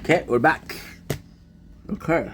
Okay, we're back. Okay.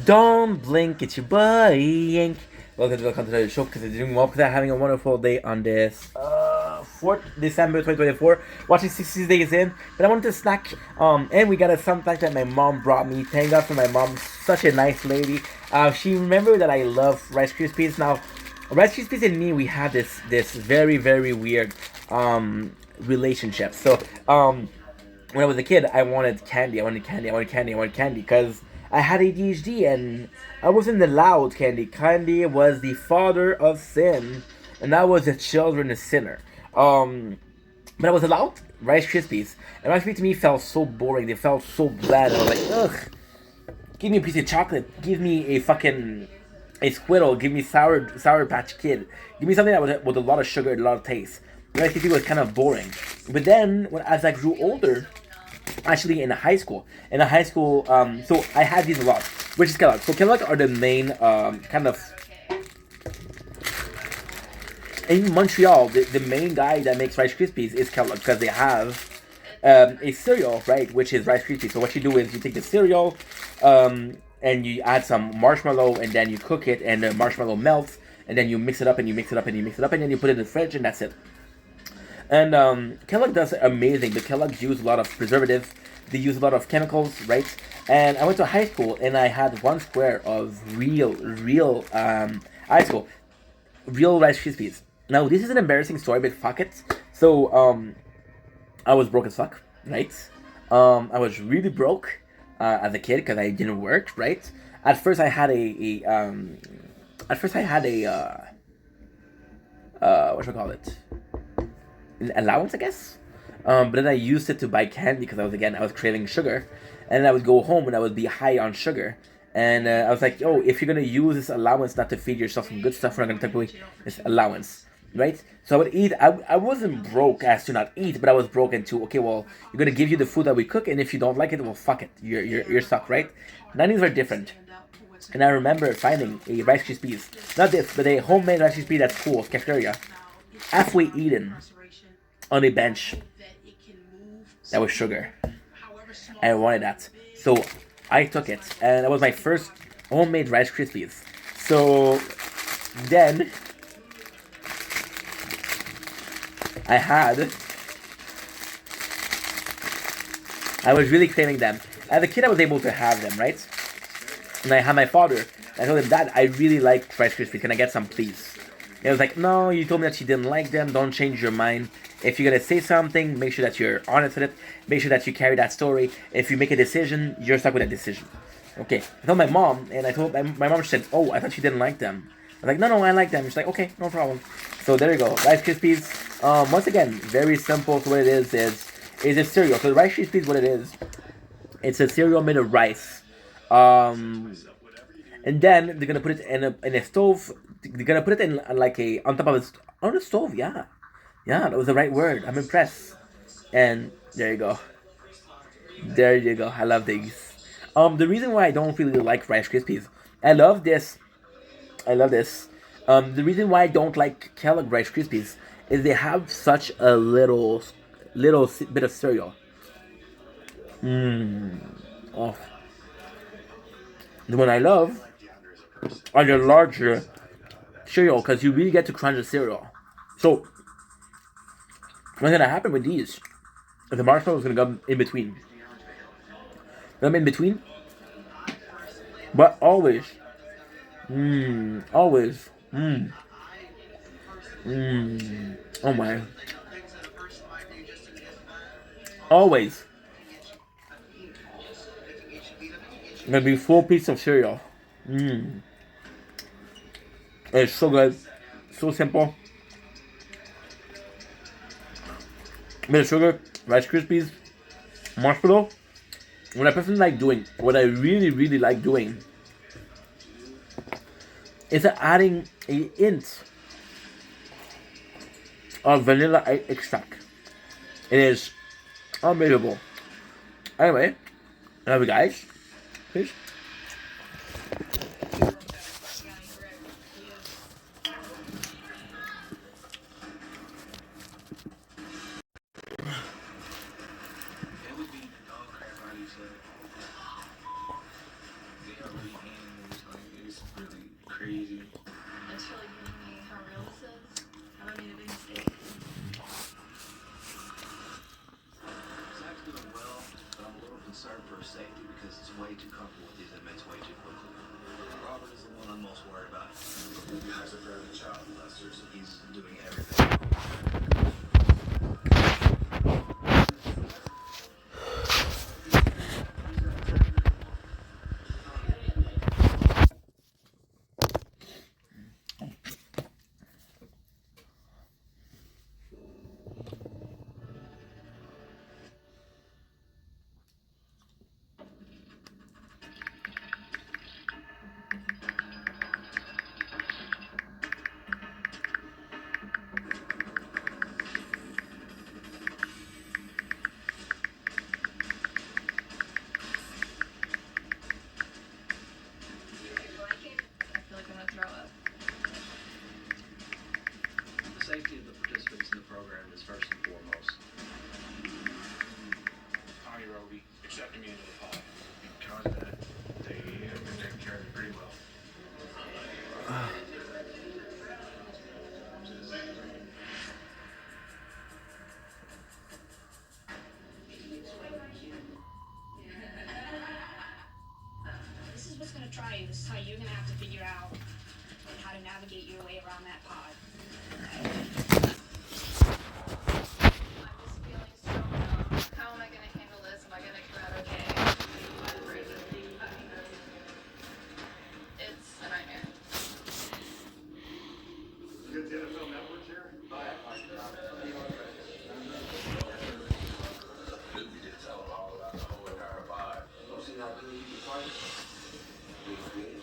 Don't blink, it's your boy Yank. Welcome to the show because you're doing well, because I'm having a wonderful day on this 4th December 2024, watching 60 Days In. But I wanted to snack, and we got a something that my mom brought me. Thank God for my mom, such a nice lady. She remembered that I love Rice Krispies. Now, Rice Krispies and me, we have this very weird relationship. So when I was a kid, I wanted candy. I wanted candy because I had ADHD and I wasn't allowed candy. Candy was the father of sin, and that was the children of sinner. But I was allowed Rice Krispies, and Rice Krispies to me felt so boring. They felt so bland. I was like, ugh, give me a piece of chocolate. Give me a Squirtle. Give me Sour Patch Kid. Give me something that with a lot of sugar and a lot of taste. Rice Krispies was kind of boring. But then, as I grew older, actually in high school, so I had these a lot, which is Kellogg. So Kellogg are the main kind of in Montreal. The main guy that makes Rice Krispies is Kellogg, because they have a cereal, right, which is Rice Krispies. So what you do is you take the cereal, and you add some marshmallow, and then you cook it, and the marshmallow melts, and then you mix it up, and you mix it up, and you mix it up, and then you put it in the fridge, and that's it. And Kellogg does amazing, but Kellogg use a lot of preservatives. They use a lot of chemicals, right? And I went to high school, and I had one square of real high school, real Rice Krispies. Now, this is an embarrassing story, but fuck it. So, I was broke as fuck, right? I was really broke as a kid because I didn't work, right? At first, I had what should I call it? An allowance, I guess. But then I used it to buy candy because I was craving sugar, and then I would go home and I would be high on sugar. And I was like, yo, if you're gonna use this allowance not to feed yourself some good stuff, we're not gonna take away this allowance, right? So I would eat. I wasn't broke as to not eat, but I was broken too. Okay, well, you're gonna give you the food that we cook, and if you don't like it, well, fuck it, you're stuck, right? 90s are different. And I remember finding a Rice Krispies, not this, but a homemade Rice Krispies at school, cafeteria, halfway eaten on a bench. That was sugar. I wanted that. So I took it, and that was my first homemade Rice Krispies. So then I was really craving them. As a kid, I was able to have them, right? And I had my father. I told him, Dad, I really like Rice Krispies. Can I get some, please? And I was like, no, you told me that you didn't like them. Don't change your mind. If you're gonna say something, make sure that you're honest with it. Make sure that you carry that story. If you make a decision, you're stuck with that decision. Okay. I told my mom, and I told my mom. She said, "Oh, I thought you didn't like them." I was like, "No, I like them." She's like, "Okay, no problem." So there you go, Rice Krispies. Once again, very simple. So what it is a cereal. So the Rice Krispies, what it is, it's a cereal made of rice. And then they're gonna put it in a stove. They're gonna put it in like on top of on a stove. Yeah, that was the right word. I'm impressed. And there you go. I love these. The reason why I don't really like Rice Krispies, I love this. I love this. The reason why I don't like Kellogg Rice Krispies is they have such a little bit of cereal. Mmm. Oh. The one I love are the larger cereal because you really get to crunch the cereal. So what's gonna happen with these? The marshmallow is gonna come in between. Come in between, but always, always, oh my, always gonna be full piece of cereal. It's so good, so simple. Bit of sugar, Rice Krispies, marshmallow. What I personally like doing, what I really like doing, is adding a hint of vanilla extract. It is unbelievable. Anyway, I love you guys. Peace. Crazy. It's really giving me how real this is. Have I made a big mistake? Zach's doing well, but I'm a little concerned for his safety because it's way too comfortable with these inmates way too quickly. Robert is the one I'm most worried about. He has a fairly child molester, so he's doing everything. I feel like I'm gonna throw up. The safety of the participants in the program is first and foremost. Tommy Roby accepted me into the pod. Because of that, they've been taking care of me pretty well. This is what's gonna try you. This is how you're gonna have to figure out how to navigate your way around that pod. I'm just feeling so numb. How am I gonna handle this? Am I gonna come out okay? It's a nightmare. Good NFL Network here. You did tell them all about the whole entire vibe. Don't see how good you can fight. We created you.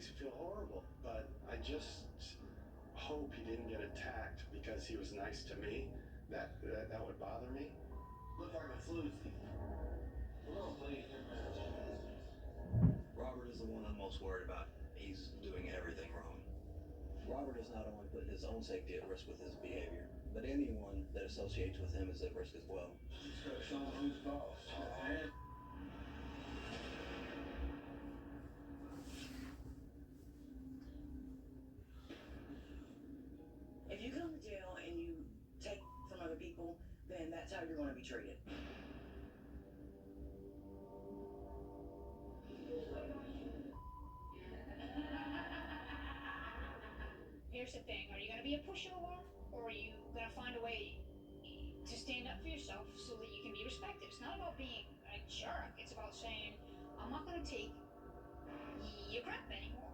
makes you feel horrible. But I just hope he didn't get attacked because he was nice to me. That would bother me. Look like a flu thief. Well, please. Robert is the one I'm most worried about. He's doing everything wrong. Robert is not only putting his own safety at risk with his behavior, but anyone that associates with him is at risk as well. Just gotta show him who's boss. If you come to jail and you take from other people, then that's how you're going to be treated. Here's the thing, are you gonna be a pushover, or are you gonna find a way to stand up for yourself so that you can be respected? It's not about being a jerk, it's about saying, I'm not gonna take your crap anymore.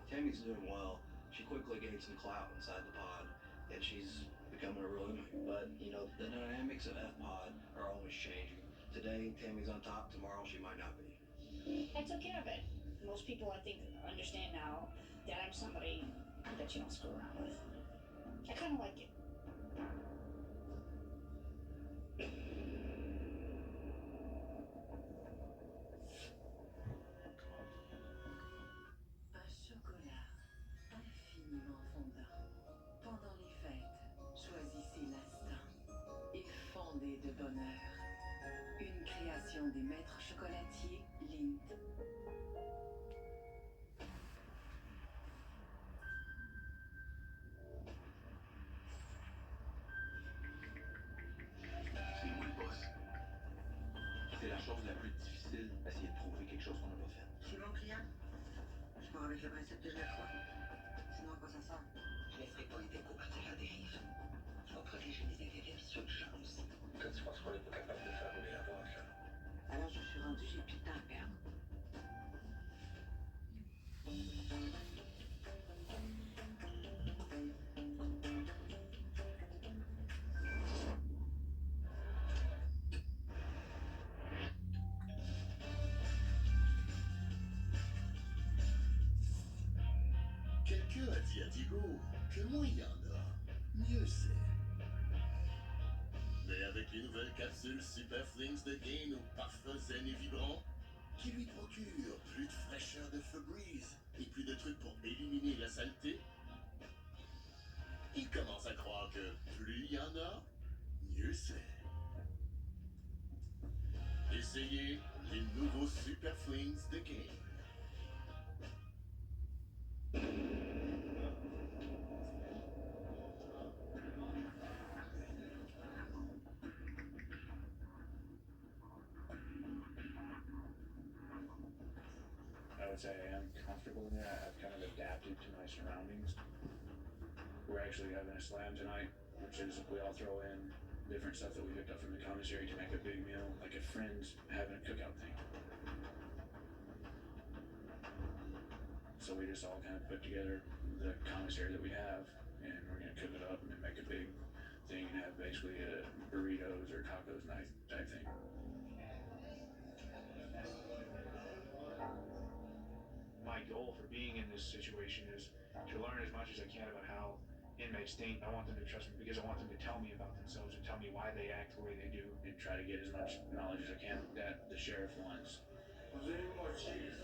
Tammy's doing well. She quickly gained some clout inside the pod, and she's becoming a real inmate. But, you know, the dynamics of F-Pod are always changing. Today, Tammy's on top. Tomorrow, she might not be. I took care of it. Most people, I think, understand now that I'm somebody that you don't screw around with. I kind of like it. Un chocolat infiniment fondant. Pendant les fêtes, choisissez l'instant et fondez de bonheur. Une création des maîtres chocolatiers Lindt. C'est nous le boss. C'est la chose la plus difficile, essayer de prouver quelque chose qu'on n'a pas fait. C'est mon client. Je pars avec le principe que je le crois. Sinon, à quoi ça sert? Je laisserai pas les décos partir à la dérive. Je vais protéger les intérêts de ceux que j'avance. Quand tu penses qu'on n'est pas capable de faire rouler la vache, là? Alors, je suis rendu, j'ai plus de temps à perdre. Quelqu'un a dit à Diego que moins il y en a, mieux c'est. Mais avec les nouvelles capsules Super Flings de gain aux parfums zen et vibrants, qui lui procurent plus de fraîcheur de Febreze et plus de trucs pour éliminer la saleté, il commence à croire que plus il y en a, mieux c'est. Essayez les nouveaux Super Flings de gain. I would say I am comfortable in there. I've kind of adapted to my surroundings. We're actually having a slam tonight, which is we all throw in different stuff that we picked up from the commissary to make a big meal, like a friend's having a cookout thing. So we just all kind of put together the commissary that we have, and we're gonna cook it up and make a big thing and have basically a burritos or tacos night type thing. My goal for being in this situation is to learn as much as I can about how inmates think. I want them to trust me because I want them to tell me about themselves and tell me why they act the way they do, and try to get as much knowledge as I can that the sheriff wants. Was there any more cheese?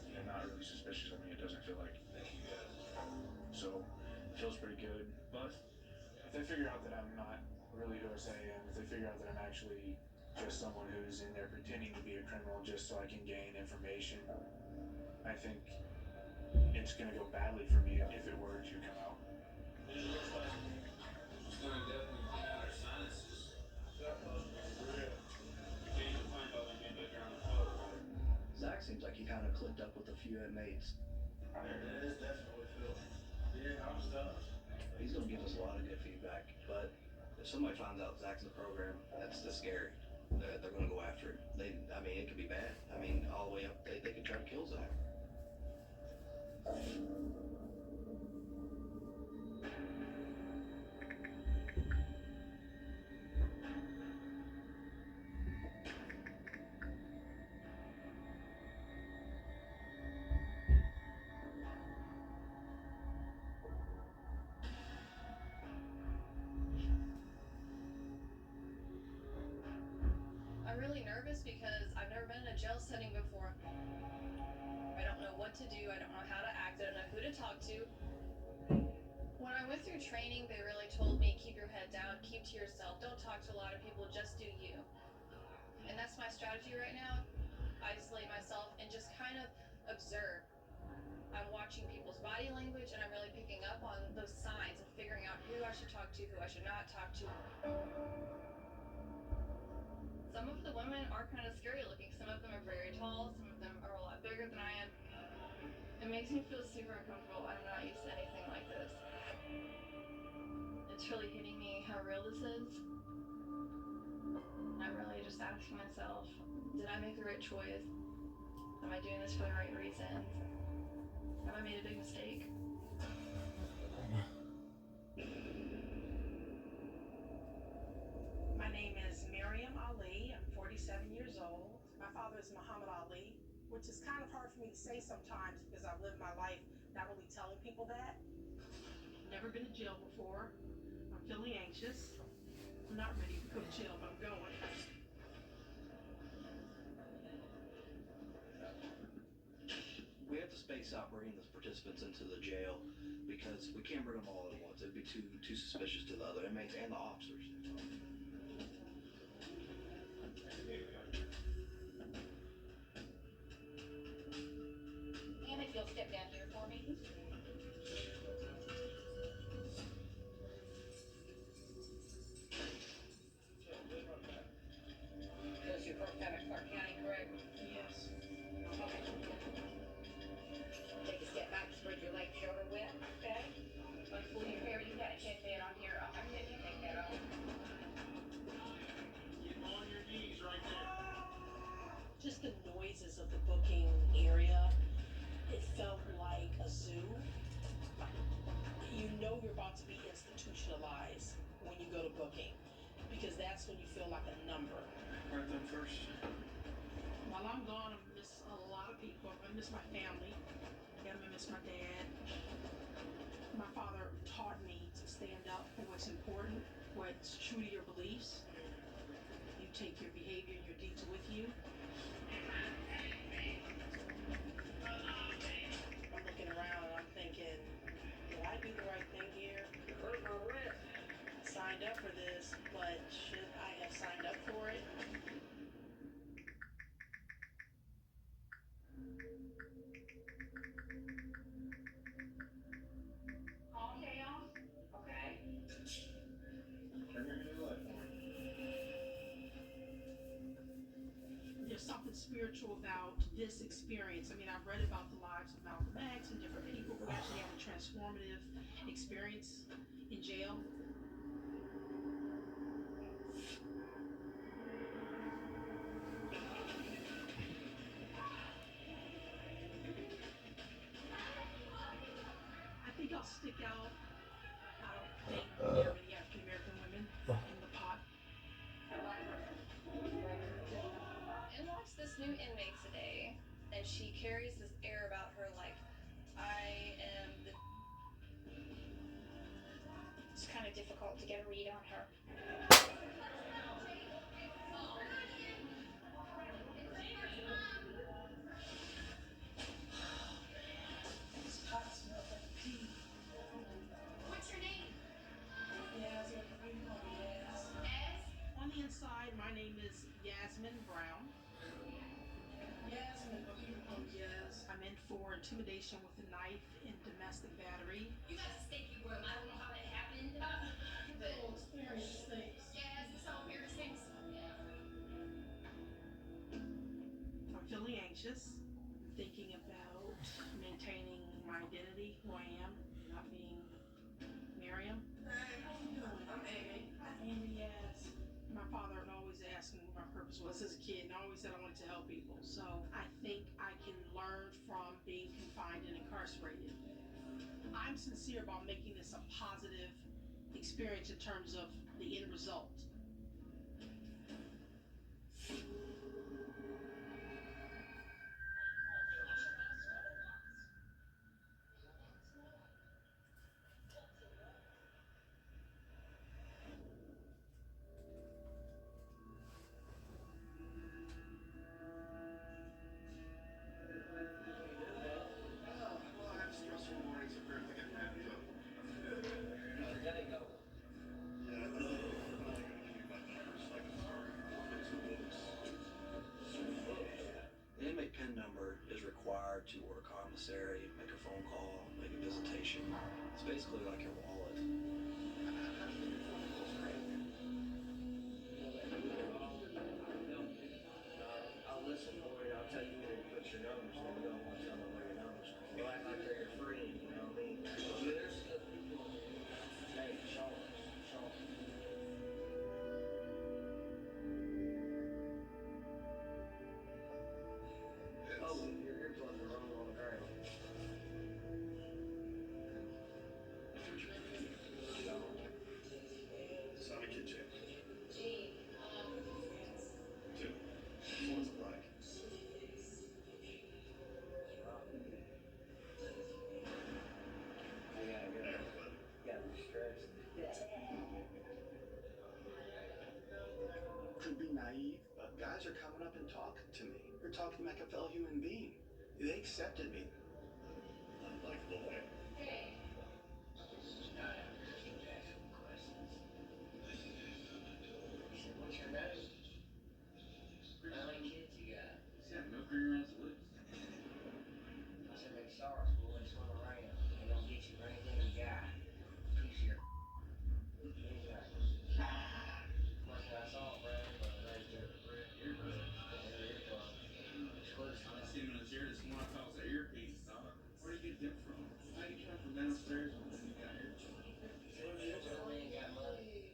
They're not really suspicious of me, it doesn't feel like. figure out that I'm actually just someone who's in there pretending to be a criminal just so I can gain information, I think it's going to go badly for me if it were to come out. It's gonna definitely clean out our sinuses. That must be real. You can't even find all them inmates around the floor, right? Zach seems like he kind of clicked up with a few inmates. That is definitely Phil. Yeah, I'm stuck. He's going to give us a lot of good feedback, but if somebody finds out Zach's in the program, that's scary. They're going to go after him. I mean, it could be bad. I mean, all the way up, they could try to kill Zach. I'm really nervous because I've never been in a jail setting before. I don't know what to do. I don't know how to act. I don't know who to talk to. When I went through training, they really told me, keep your head down, keep to yourself. Don't talk to a lot of people, just do you. And that's my strategy right now. Isolate myself and just kind of observe. I'm watching people's body language and I'm really picking up on those signs and figuring out who I should talk to, who I should not talk to. Some of the women are kind of scary looking. Some of them are very tall. Some of them are a lot bigger than I am. It makes me feel super uncomfortable. I'm not used to anything like this. It's really hitting me how real this is. I'm really just asking myself, did I make the right choice? Am I doing this for the right reasons? Have I made a big mistake? My name is Miriam Ali. I'm 47 years old. My father is Muhammad Ali, which is kind of hard for me to say sometimes because I've lived my life not really telling people that. Never been to jail before. I'm feeling anxious. I'm not ready to go to jail, but I'm going. We have to space out bringing the participants into the jail because we can't bring them all at once. It'd be too suspicious to the other inmates and the officers. Damn it, you'll step down here for me. This is your first time at Clark County, correct? Yes. Okay. Take a step back, spread your legs shoulder width, okay? Unfold your hair, you got a headband on here, I'll have to have you take that off. Get on your knees right there. Just the noises of the booking area, it felt like a zoo. You know you're about to be institutionalized when you go to booking because that's when you feel like a number. Right then first. While I'm gone, I miss a lot of people. I miss my family. I miss my dad. My father taught me to stand up for what's important, what's true to your beliefs. You take your behavior and your deeds with you. I'm looking around and I'm thinking, did I do the right thing here? I signed up for this, but should I have signed up for it? Okay, y'all? Okay. Turn your new life on. There's something spiritual about this experience. I mean, I've read about the lives of Malcolm X and different people who actually have a transformative experience in jail. I think I'll stick out. I don't think there are many African American women in the pot. And watch this new inmate today, and she carries this air about her like, I am the. It's kind of difficult to get a read on her. This pot smells like tea. What's your name? Yes, yes. Ez? On the My name is Yasmin Brown. Yasmin, yes. I'm in for intimidation with a knife and domestic battery. You got a stinky room. I don't know how that happened. But experience things. Yes, this all appears things. Yeah. I'm feeling anxious. I'm thinking about maintaining my identity, who I am, not being Miriam. Hey, how you doing? I'm Amy. Hi, Amy, yes. My father would always ask me what my purpose was as a kid, and I always said I wanted to help people. So I think I can learn from being confined and incarcerated. I'm sincere about making this a positive experience in terms of the end result. Well, I have stressful mornings up here thinking, man, There you go. yeah, I'm not gonna give you my numbers like I'm sorry. It's a books. The inmate PIN number is required to order commissary, make a phone call, make a visitation. It's basically like your wallet. I'll listen for you. I'll tell you where to put your numbers. Then you don't want to tell me where your numbers. You'll act like they're your friend. You know what I mean? Yeah, there's still people. Hey, Sean. Oh, your earplugs are wrong on the ground. Sonic Kid Jam. Gee, Two. What's it like? Everybody. Got me stressed. Could be naive, but guys are coming up and talking to me. They're talking like a fellow human being. They accepted me. Unlikable way. hey. Not after just asking questions. He said, what's your name? How many kids you got? He said, move your ass loose. I said, make stars, boy, and swim around. They don't get you for anything you got. Piece of your He's like, must not saw it, Brad, but right there, earbud. Exclusive. I seen him in his ear this morning. I thought it was an earpiece. Where did you get them from? How did you come from downstairs when you got here? This one ain't got money.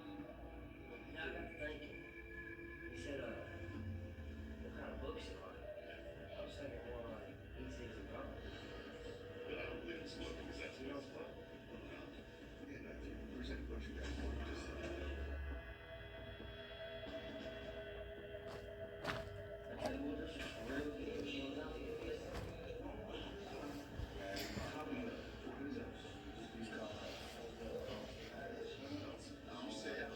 Now I got to thinking. He said, what kind of books you like? I was thinking more like E6 and Gone. But I don't believe in smoking because that's what I was fun. Again, if there's any books you guys want, just Okay, well, this is real good. Philadelphia business. you say it.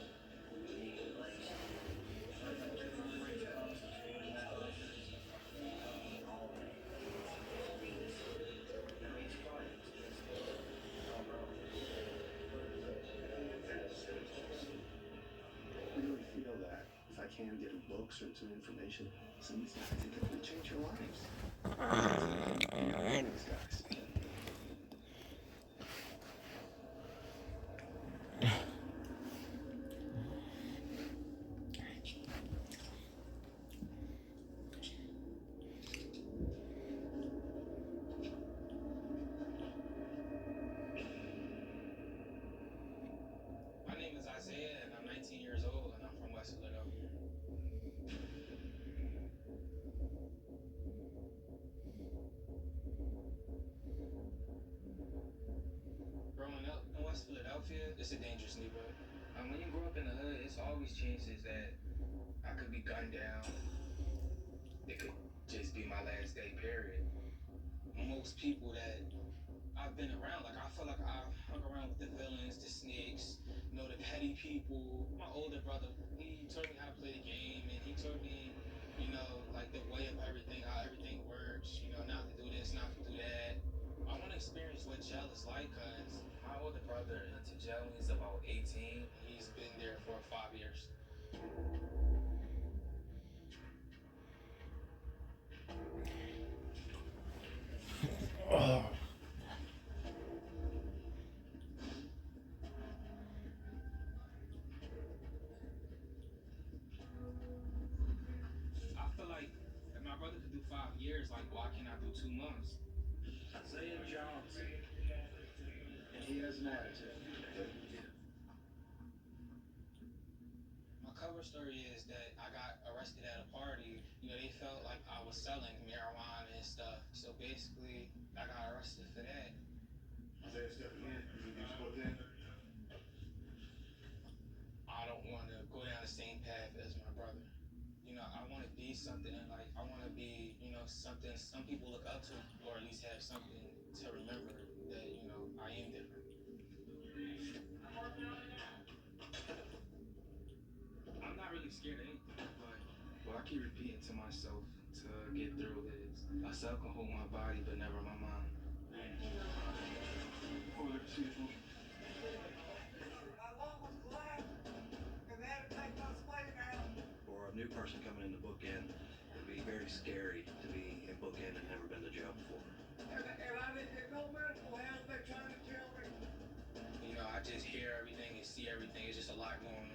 I really feel that if I can get books or some information, some of these guys, it could really change your lives. These guys. My name is Isaiah, and I'm 19 years old, and I'm from West Philadelphia. Growing up in West Philadelphia, it's a dangerous neighborhood. When you grow up in the hood, it's always chances that I could be gunned down. It could just be my last day, period. Most people that I've been around, like I feel like I've hung around with the villains, the snakes, you know, the petty people. My older brother, he taught me how to play the game, and he taught me, you know, like the way of everything, how everything works, you know, not to do this, not to do that. I want to experience what jail is like, cause my older brother into jail when he's about 18. He's been there for 5 years. I feel like if my brother could do 5 years, like why can't I do 2 months? Say it's Johnson. And he has an attitude. My cover story is that I got arrested at a party. You know, they felt like I was selling marijuana and stuff. So basically, I got arrested for that. Say it's different. You do split in. I don't want to go down the same path as my brother. You know, I want to be something like I want to be, you know, something some people look up to, or at least have something to remember that, you know, I am different. I'm not really scared of anything, but what I keep repeating to myself to get through is myself can hold my body, but never my mind. For a new person coming into bookend, it'd be very scary to be in bookend and never been to jail before. You know, I just hear everything and see everything. It's just a lot going on.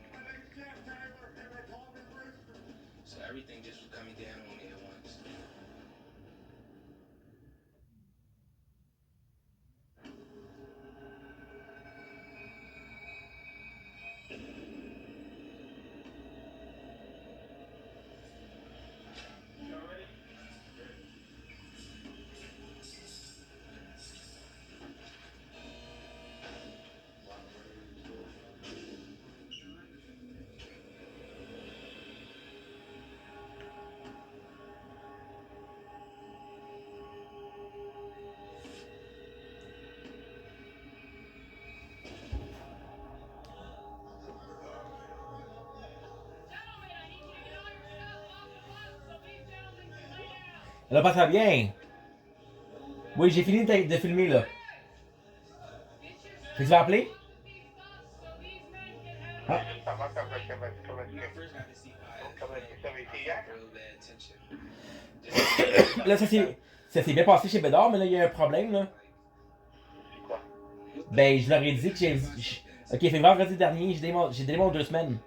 So everything just was coming down on me at once. Là, pas très bien. Oui, j'ai fini de filmer, là. Fait que tu vas appeler? Ah. Là, ça s'est bien passé chez Bédard, mais là, il y a un problème, là. Ben, je leur ai dit que j'ai... Ok, fait que vendredi dernier, j'ai donné mon 2 semaines.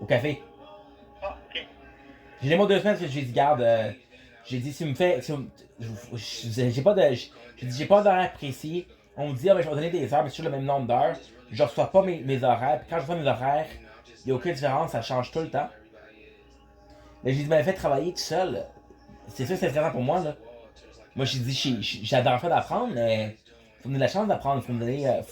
Au café. J'ai donné mon 2 semaines parce que j'ai dit, garde, j'ai dit, si me fait... j'ai pas de... J'ai dit, j'ai pas d'horaire précis. On me dit, ah ben, je vais donner des heures, mais c'est toujours le même nombre d'heures. Je reçois pas mes horaires. Puis quand je reçois mes horaires, il n'y a aucune différence, ça change tout le temps. Mais j'ai dit, ben, fait travailler tout seul. C'est sûr que c'est stressant pour moi, là. Moi, j'ai dit, j'adore ça d'apprendre, mais faut me donner la chance d'apprendre. Faut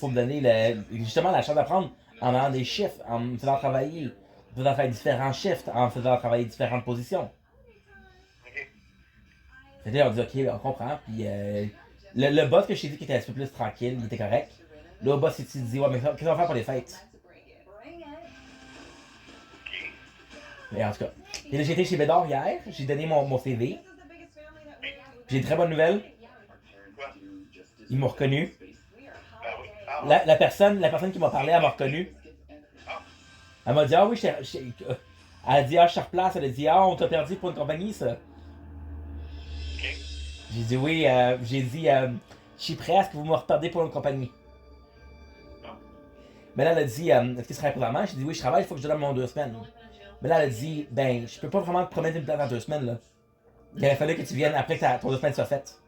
me donner justement la chance d'apprendre en ayant des chiffres, en me faisant travailler, en faisant faire différents shifts, en me faisant travailler différentes positions. Fait que là, on dit, ok, on comprend. Puis le boss que je t'ai dit qui était un peu plus tranquille, il était correct. Là, le boss, il dit, ouais, mais qu'est-ce qu'on va faire pour les fêtes? Mais en tout cas. Et là, j'ai été chez Bédard hier, j'ai donné mon CV. J'ai une très bonne nouvelle. Ils m'ont reconnu. La personne qui m'a parlé, elle m'a reconnu. Elle m'a dit, ah oui, elle a dit, ah, je te replace. Elle a dit, ah, on t'a perdu pour une compagnie, ça. J'ai dit, oui, j'ai dit, je suis prêt à ce que vous me reperdez pour une compagnie. Mais là, elle a dit, est-ce que tu travailles présentement? J'ai dit, oui, je travaille, il faut que je donne mon 2 semaines. Mais là, elle a dit, ben, je peux pas vraiment te promettre une place dans 2 semaines, là. Il aurait fallu que tu viennes après que ton 2 semaines soit faite.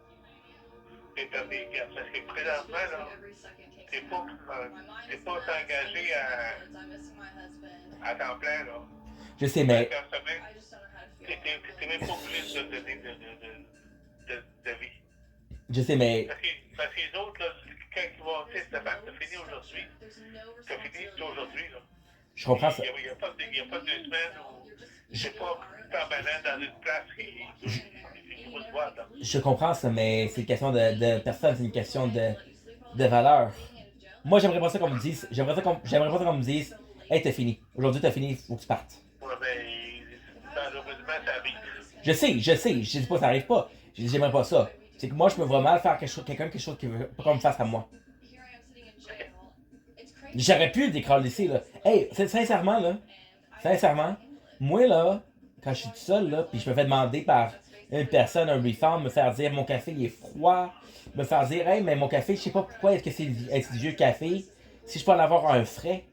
Parce que présentement, là, t'es pas engagé à temps plein, là. Je sais, mais... T'es même pas obligé de donner de vie. Je sais, mais... Parce que les autres, là, quand ils vont dire, t'as fini aujourd'hui. T'as fini aujourd'hui, là. Je comprends ça. Il n'y a pas de 2 semaines où c'est pas permanent dans une place qui faut se voir, là. Je comprends ça, mais c'est une question de personne, c'est une question de valeur. Moi, j'aimerais pas ça qu'on me dise, j'aimerais pas ça qu'on me dise, hey, t'as fini. Aujourd'hui, t'as fini, faut que tu partes. Ouais, ben, malheureusement, ça arrive. Je sais, je dis pas que ça arrive pas. J'aimerais pas ça. C'est que moi, je me vois mal faire quelqu'un quelque chose qui veut pas qu'on me fasse à moi. Here I am sitting in jail. It's crazy. J'aurais pu le décalisser, là. Hey, sincèrement, là. Sincèrement, moi, là, quand je suis tout seul, là, pis je me fais demander par une personne, un refund, me faire dire mon café il est froid, me faire dire hey, mais mon café, je sais pas pourquoi, est-ce que c'est du vieux café, si je peux en avoir un frais,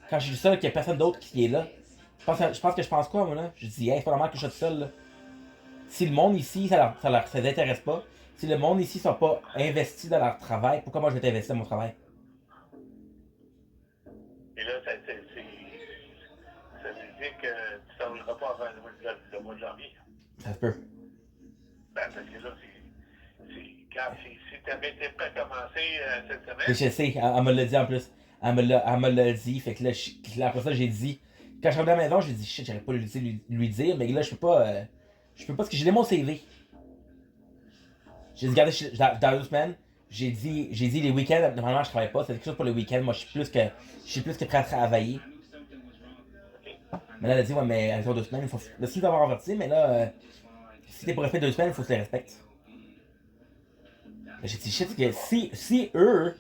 quand je suis seul, qu'il y a personne d'autre qui est là. Je pense que je pense quoi, moi, là? Je dis hey, c'est pas normal que je sois tout seul, là. Si le monde ici, ça les intéresse pas, si le monde ici sont pas investis dans leur travail, pourquoi moi je vais t'investir dans mon travail? Et là, ça veut dire que tu ne s'en pas avant le mois de janvier. Ça se peut. Ben, parce que là, si tu avais été prêt à commencer cette semaine. Et je sais, elle me l'a dit en plus. Elle me l'a dit, fait que là, après ça, j'ai dit. Quand je suis revenu à la maison, j'ai dit shit, j'aurais pas lui dire, mais là, je peux pas parce que j'ai mon CV. J'ai dit, regardez, dans 2 semaines, j'ai dit les week-ends, normalement, je travaille pas, c'est quelque chose pour les week-ends, moi, je suis plus que prêt à travailler. Mais là, elle a dit, ouais, mais avec 2 semaines, il faut. Là, si d'avoir averti, mais là, si t'es pour rester 2 semaines, il faut que tu les respectes. J'ai dit, shit, que si un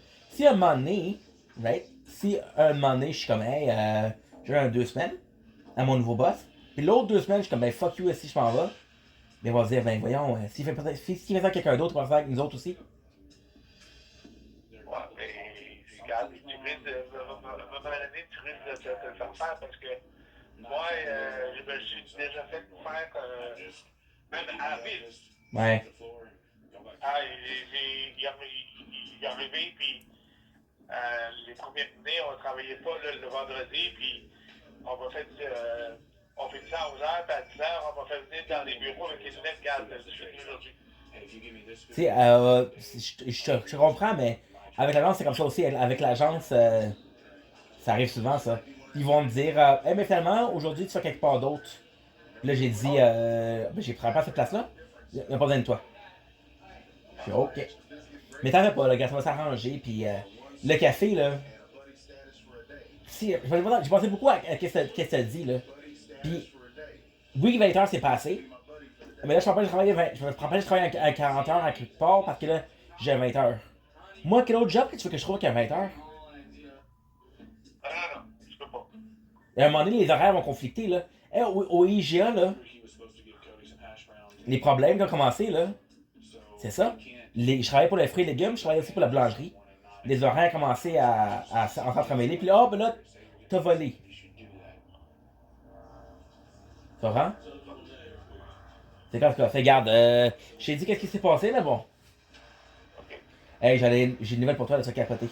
moment donné, right, si un moment donné, je suis comme, hey, j'ai un 2 semaines à mon nouveau boss, puis l'autre 2 semaines, je suis comme, ben fuck you, si je m'en vais, mais on va dire, ben voyons, s'il fait ça avec quelqu'un d'autre, on va le faire avec nous autres aussi. Ouais, mais regarde, tu risques de. À un moment donné, tu risques de te le faire faire parce que moi, je me suis déjà fait faire même à la ville. Ouais. Ah, il est arrivé, puis les premières années, on ne travaillait pas le vendredi, puis on va faire on fait ça à 11h, puis à 10h, on va faire venir dans les bureaux avec les lunettes, regarde, je suis aujourd'hui. Tu sais, je comprends, mais avec l'agence, c'est comme ça aussi. Avec l'agence, ça arrive souvent, ça. Ils vont me dire, hey, mais finalement, aujourd'hui, tu fais quelque part d'autre. Puis là, j'ai dit, ben, j'ai pris pas cette place-là. Il n'y a pas besoin de toi. Je dis, ok. Mais t'en fais pas, le gars, ça va s'arranger. Puis le café, là. Si, j'ai pensé beaucoup à ce que ça dit, là. Puis, oui, 20 heures, c'est passé. Mais là, je prends pas de travailler à 40 heures à quelque part parce que là, j'ai 20 heures. Moi, quel autre job que tu veux que je trouve qu'à 20 heures? Non, je peux pas. Et à un moment donné, les horaires vont conflicter, là. Hey, au IGA, là, les problèmes qui ont commencé, là, c'est ça. Je travaillais pour les fruits et légumes, je travaillais aussi pour la boulangerie. Les horaires ont commencé à s'entremêler, puis là, oh, ben là, t'as volé. Tu comprends? C'est quand ça. Fait, garde, je t'ai dit qu'est-ce qui s'est passé, mais bon. Hey, j'ai une nouvelle pour toi, là, tu vas capoter.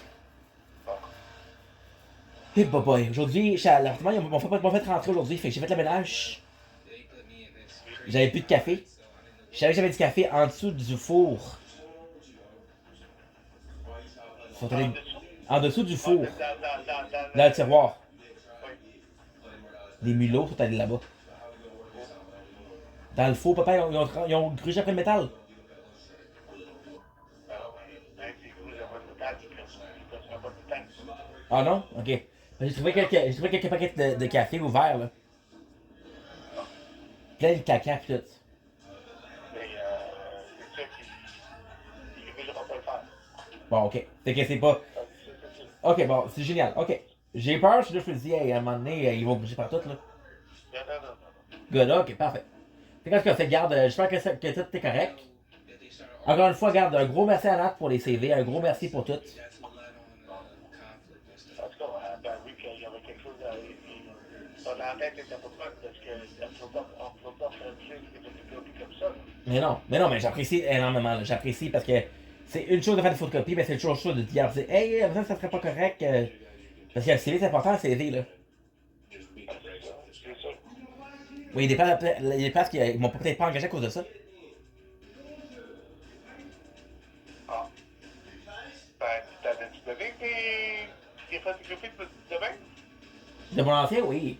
Hey, boy, aujourd'hui, l'appartement, ils m'ont fait rentrer aujourd'hui, fait que j'ai fait le ménage. J'avais plus de café. Je savais que j'avais du café en dessous du four. En dessous du four. Dans le tiroir. Les mulots sont allés là-bas. Dans le four, papa, ils ont grugé après le métal. Ah non? Ok. J'ai trouvé quelques paquets de café ouverts, là. Plein de caca pis tout. Mais c'est ça qui ne voudra pas le faire. Bon, ok. Fait que c'est pas. Ok, bon, c'est génial. Ok. J'ai peur, je me dis, hey, à un moment donné, ils vont bouger partout, là. Non. Good, ok, parfait. Fait que fait, garde, j'espère que tout est correct. Encore une fois, garde, un gros merci à Nat pour les CV, un gros merci pour tout. En tout cas, ben oui, qu'il y avait quelque chose dans la tête était pas bonne parce qu'on ne peut pas faire une chose qui est photocopie comme ça. Mais non, mais j'apprécie énormément, là. J'apprécie parce que c'est une chose de faire des photocopies, mais c'est une autre chose de dire, hey, ça serait pas correct. Parce que le CV, c'est important, le CV, là. Oui, il y a des places qui m'ont peut-être pas engagé à cause de ça. Ah. Ben, t'avais-tu donné tes photocopies de demain? De mon ancien, oui.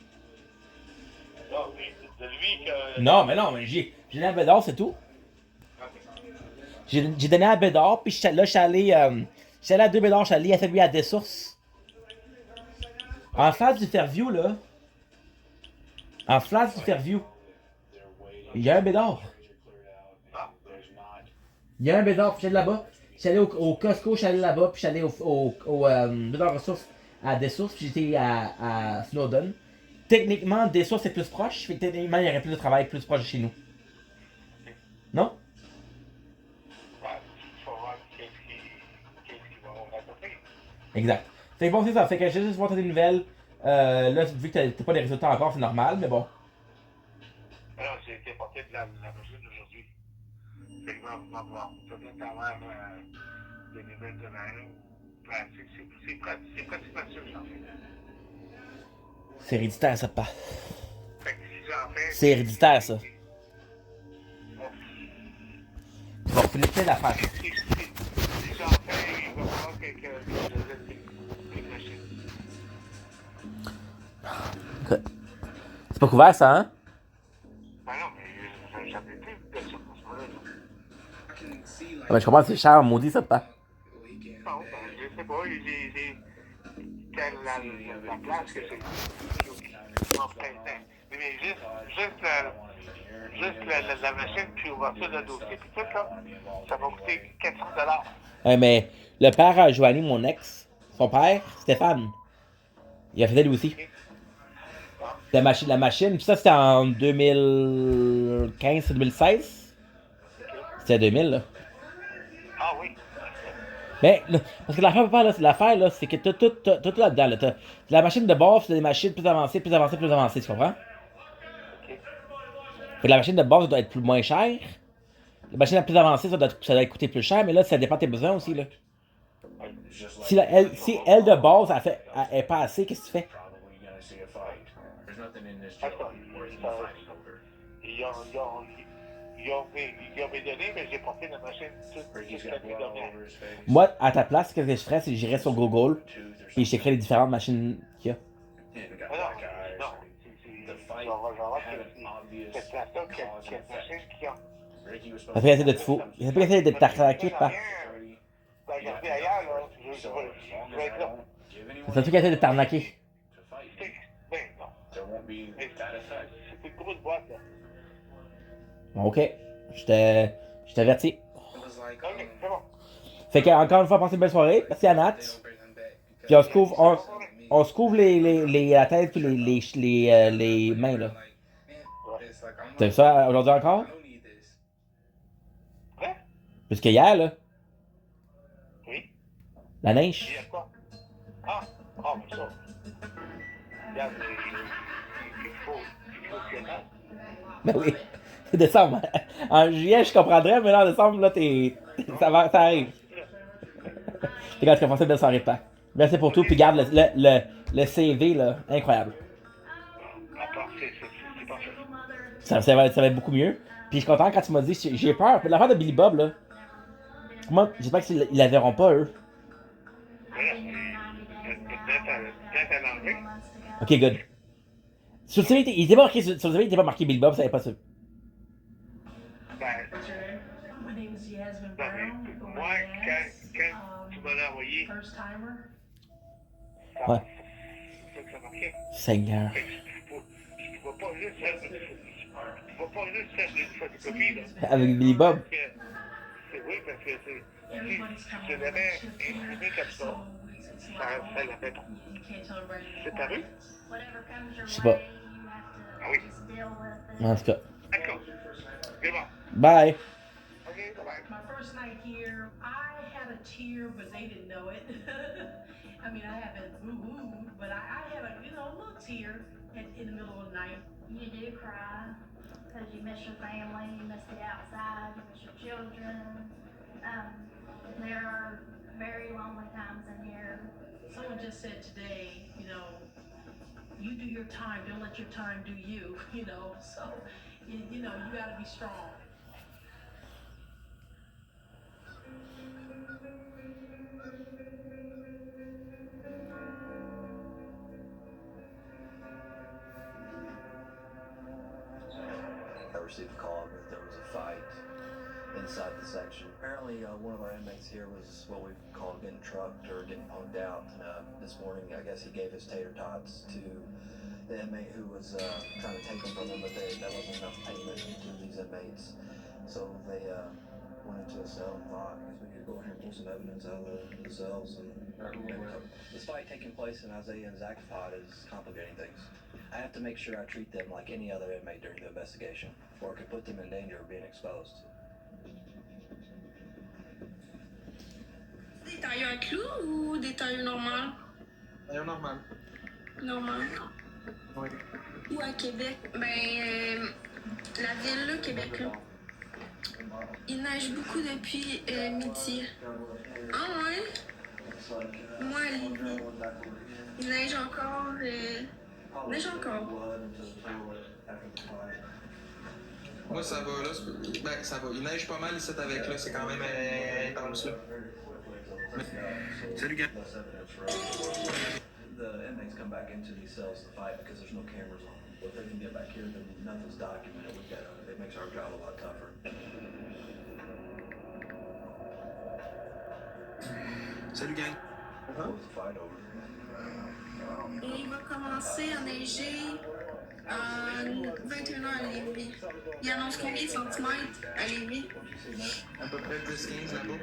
Non, mais de lui que... Non, mais j'ai donné à Bédard, c'est tout. J'ai donné à Bédard, puis là, je suis allé à 2 Bédard, je suis allé à celui à des sources. En face du Fairview, là. En face du Fairview. Il y a un Bédard. Il y a un Bédard, puis je suis allé là-bas. Je suis allé au Costco, je suis allé là-bas, puis je suis allé au Bédard Ressources à Des Sources, puis j'étais à Snowdon. Techniquement, Des Sources est plus proche, fait que techniquement, il y aurait plus de travail plus proche de chez nous. Non? Ouais, il faut voir qu'est-ce qu'ils vont raconter. Exact. Fait que bon, c'est ça. Fait que j'ai juste voir des nouvelles. Là, vu que t'as pas les résultats encore, c'est normal, mais bon. Alors, j'ai été porté de la machine aujourd'hui. Fait que on va voir. Ça doit avoir des nouvelles demain. Ouais, c'est pratiquement sûr que j'en fais. C'est héréditaire, ça, pas. Fait que si j'en fais. C'est héréditaire, ça. Tu vas refiler plein d'affaires. Si j'en fais, il va falloir que je laisse les machines. Okay. C'est pas couvert, ça, hein? Ben non, mais j'en ai plus de ça pour ce moment-là. Ah, ben, je comprends, c'est cher, maudit, ça, pas. Non, ben, je sais pas, j'ai la place que c'est. Mais juste la machine, puis ouverture de dossier, puis tout, là, ça va coûter 400 $. Mais le père à Joanie, mon ex, son père, Stéphane, il a fait lui aussi. La machine, puis ça, c'était en 2015-2016. C'était 2000, là. Ah oui. Mais, là, parce que l'affaire, là, c'est que t'as tout là-dedans, là. T'as la machine de base, t'as des machines plus avancées, tu comprends? Fait que la machine de base doit être moins chère. La machine la plus avancée, ça doit coûter plus cher, mais là, ça dépend de tes besoins aussi, là. Si elle de base, elle est pas assez, qu'est-ce que tu fais? Ils ont mes données, mais j'ai porté la machine toute l'année dernière. Moi, à ta place, ce que je ferais, c'est que j'irais sur Google et je checkrais les différentes machines qu'il y a. Non, cette place-là, quelle machine qu'il y a. Ça fait essayer de te fou. Ça fait essayer de t'arnaquer, pas. Regardez ailleurs, là, je vais être là. Ça fait essayer de t'arnaquer. Ben non. C'est une grosse boîte, là. Ok, je t'avertis. Ok, c'est bon. Fait que, encore une fois, passez une belle soirée. Merci à Nat. Puis on se couvre la tête puis les mains, là. T'as vu ça aujourd'hui encore? Hein? Plus que hier, là. Oui. La neige. Il y a quoi? Ah, mais ça. Regarde, il faut que là. Ben oui. C'est décembre. En juillet, je comprendrais, mais là, en décembre, là, ça arrive. Regarde, tu as passé une belle soirée, pas. Merci pour tout, puis garde le CV, là, incroyable. Ça va être beaucoup mieux. Puis je suis content quand tu m'as dit, j'ai peur. L'affaire de Billy Bob, là. Comment, j'espère qu'ils la verront pas, eux. Ok, good. Sur le CV, il était pas marqué, sur le CV, il était pas marqué Billy Bob, ça n'est pas sûr. Moi, quand tu m'as envoyé, Ouais. c'est ça que ça marquait. Seigneur. Je ne vais pas juste faire une photocopie, là. Avec Billy Bob. Oui, parce que si je l'avais imprimé comme ça, ça l'avait pas. C'est paru? Je sais pas. Ah oui. En tout cas. D'accord. C'est bon. Bye. Okay, bye-bye. My first night here, I had a tear, but they didn't know it. I mean, I haven't boo-hooed, but I had a, little tear in the middle of the night. You do cry because you miss your family, you miss the outside, you miss your children. There are very lonely times in here. Someone just said today, you do your time, don't let your time do you, so, you gotta be strong. I received a call that there was a fight inside the section. Apparently, one of our inmates here was what we call getting trucked or getting punked out. This morning, I guess he gave his tater tots to the inmate who was trying to take them from him, but there wasn't enough payment to these inmates. So they went into a cell and thought, I guess we need to go in here and pull some evidence out of the cells. And this fight taking place in Isaiah and Zach's pod is complicating things. I have to make sure I treat them like any other inmate during the investigation, or it could put them in danger of being exposed. Des tailleurs à clous ou des tailleurs normales? Tailleur normal. Normal. Oui. Ou à Québec? Ben, la ville, là, Québec, là. Il neige beaucoup depuis midi. Ah ouais? Moi, à Lévis. Il neige encore. Il neige encore. Moi, ça va, là. Ben, ça va. Il neige pas mal ici avec, là. C'est quand même intense, là. Salut, gars. The inmates come back into these cells to fight because there's no cameras on them. If they can get back here, then nothing's documented. It makes our job a lot tougher. Salut, gang. What's the fight over? Et il va commencer à neiger à 21h à Lévis. Il annonce combien de centimètres à Lévis? À peu près 10-15 là-bas.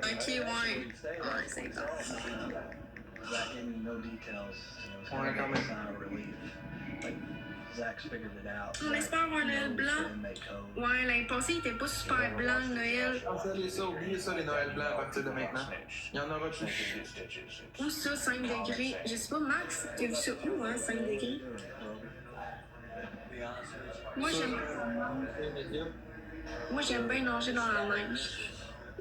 Ok, ouais. Ouais, c'est intense. Zach gave me no details. It was Ouais, kind quand of a même. sign of relief. Like, Zach's figured it out. On espère avoir un Noël blanc. Ouais, l'année passée, il était pas super blanc, le Noël. Oubliez ça, les Noëls blancs à partir de maintenant. Il y en aura plus. Où ça, 5 degrés? Je sais pas, Max, t'as vu ça où, hein, 5 degrés? Moi, j'aime bien nager dans la neige.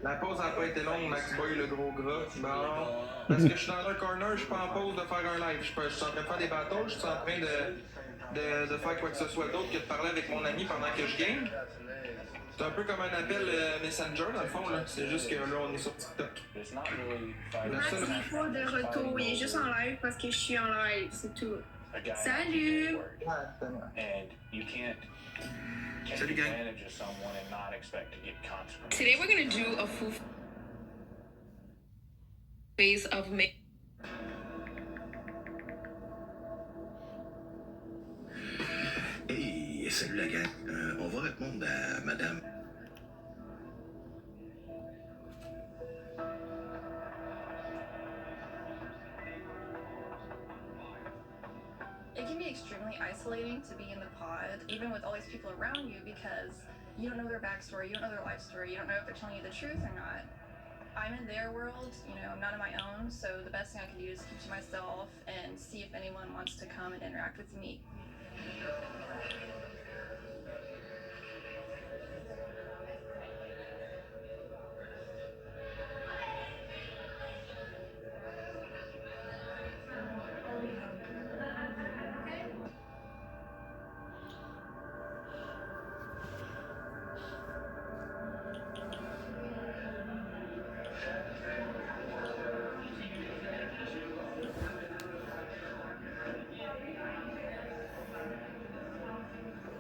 La pause n'a pas été longue, Max Boy, le gros gras. Bon. Parce que je suis dans un corner, je suis pas en pause de faire un live. Je suis en train de faire des bateaux, je suis en train de faire quoi que ce soit d'autre que de parler avec mon ami pendant que je game. C'est un peu comme un appel Messenger, dans le fond, là. C'est juste que là, on est sur TikTok. Max n'est pas de retour, il est juste en live parce que je suis en live, c'est tout. Salut! Salut, gang. Today we're gonna do a full phase of make. Hey, salut la gang. On va répondre à madame. It can be extremely isolating to be in the pod, even with all these people around you, because you don't know their backstory, you don't know their life story, you don't know if they're telling you the truth or not. I'm in their world, you know, I'm not in my own, so the best thing I can do is keep to myself and see if anyone wants to come and interact with me.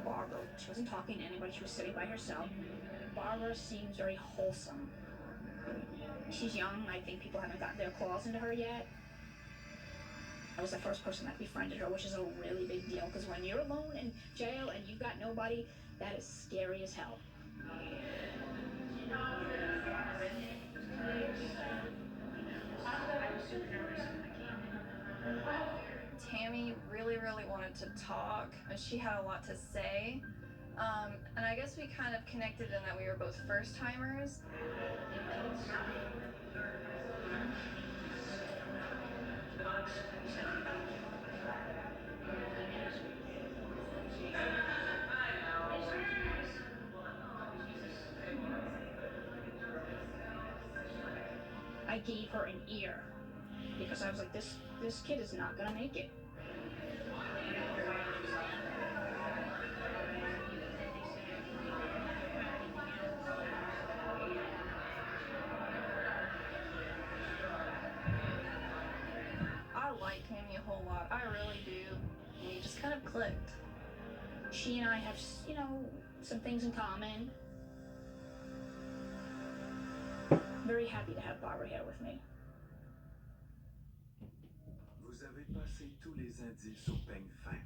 Barbara, she wasn't talking to anybody, she was sitting by herself. Barbara seems very wholesome. She's young, I think people haven't gotten their claws into her yet. I was the first person that befriended her, which is a really big deal, because when you're alone in jail and you've got nobody, that is scary as hell. Tammy really wanted to talk, and she had a lot to say. And I guess we kind of connected in that we were both first timers. I gave her an ear because I was like, this kid is not gonna make it. I like Tammy a whole lot. I really do. We just kind of clicked. She and I have, you know, some things in common. Very happy to have Barbara here with me. Vous avez passé tous les indices au peigne fin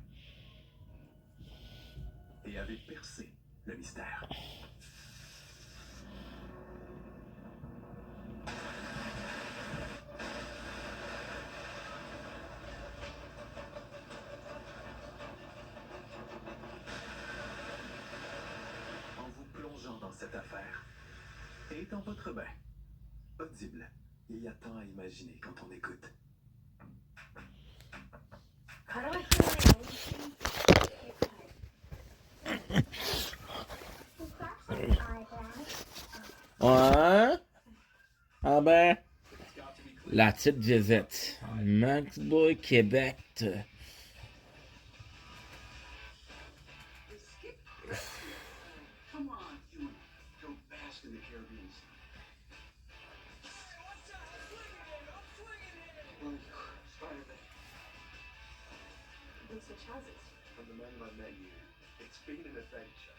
et avez percé le mystère. cette affaire est dans votre bain. Audible. Il y a tant à imaginer quand on écoute. How do I feel Ouais. Ah ben, la petite Gisette. Max Boy Québec. Come on, you go bask in the Caribbean. Spider-Man. Let's switch houses. From the moment I met you, it's been an adventure.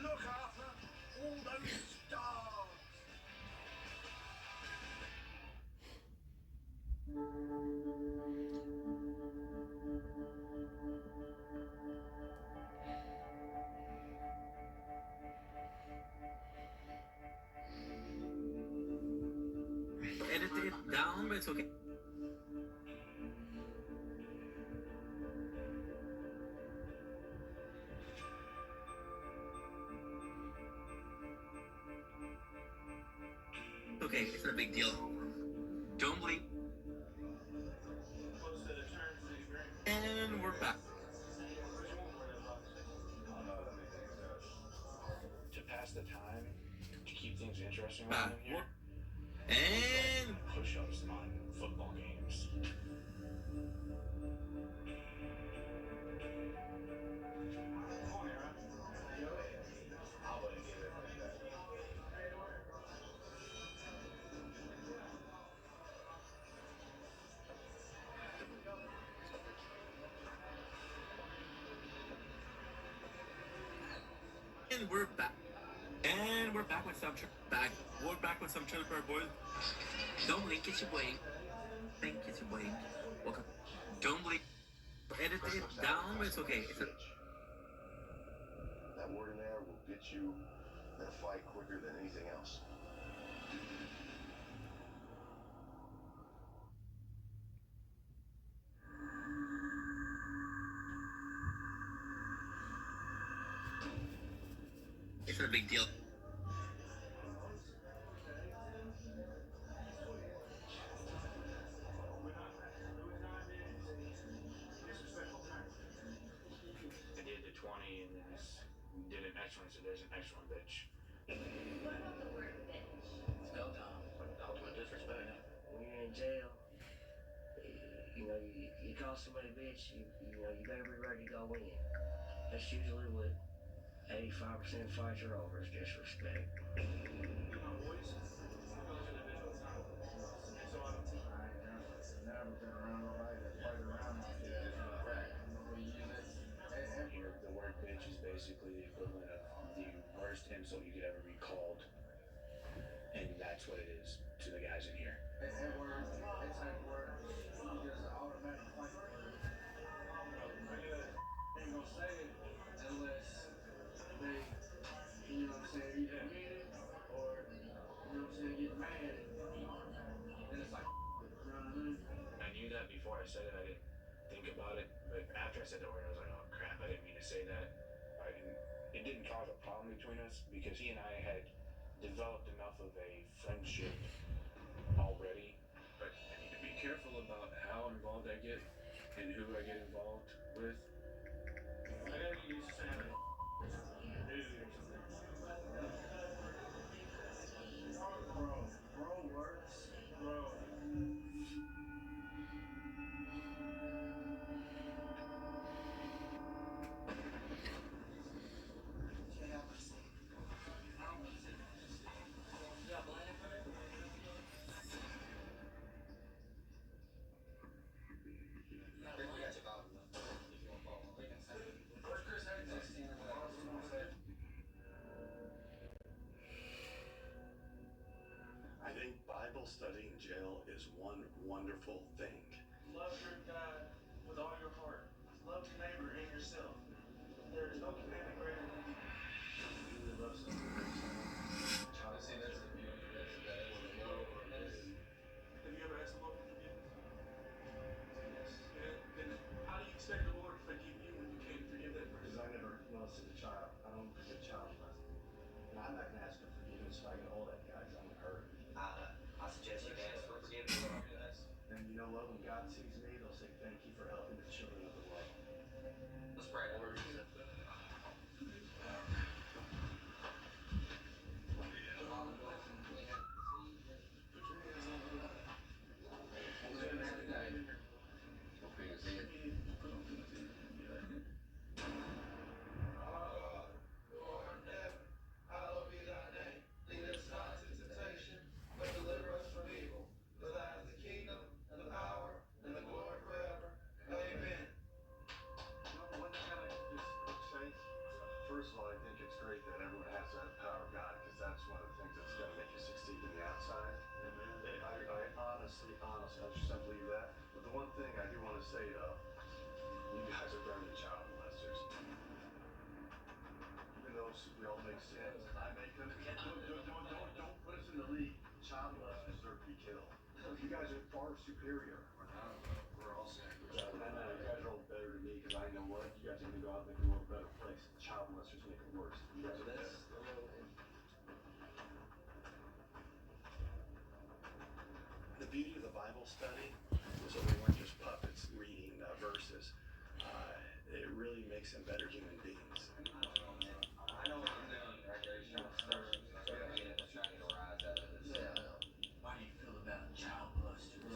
Look, Arthur, all those stars. Edited it down, but it's okay. Okay, it's not a big deal. Don't blink. And we're back. To pass the time, to keep things interesting around here. And Push-ups on football games. And we're back. And we're back with some We're back with some Trailer Park Boys. Don't blink, it's your boy. Blink, it's your boy. Welcome. Don't blink. Edited it down, but it's okay. It's a That word in there will get you in a fight quicker than anything else. It's not a big deal. I did the 20 and then did an next one, so there's an next one, bitch. What about the word bitch? It's go down. Ultimate disrespect. When you're in jail, you call somebody bitch, you better be ready to go in. That's usually what 85% of fights are over, is disrespect. Here, the word bitch is basically the equivalent of the worst insult you could ever be called. And that's what it is to the guys in here. I knew that before I said it. I didn't think about it, but after I said the word, I was like, oh crap, I didn't mean to say that. It didn't cause a problem between us because he and I had developed enough of a friendship already. But I need to be careful about how involved I get and who I get involved with. I gotta get used to saying dude or something. Bro works. Bro. I think Bible study in jail is one wonderful thing. Love your God with all your heart. Love your neighbor and yourself. There is no commandment greater than these. You really love someone. I say that's the beauty. That's have you ever asked the Lord for forgiveness? Yes. And how do you expect the Lord to forgive you when you can't forgive that person? Because I never lost as a child. I don't forgive Don't put us in the league. Child molesters deserve to be killed. You guys are far superior. We're all saying. I know you guys are all better than me because I know what you guys are gonna go out and make the world a better place. Child molesters make it worse. You guys are better. The beauty of the Bible study is that we weren't just puppets reading verses. It really makes them better human beings. I know what I'm doing right there. He's trying to stir some stuff. Trying to rise out of this. How do you feel about child molesters?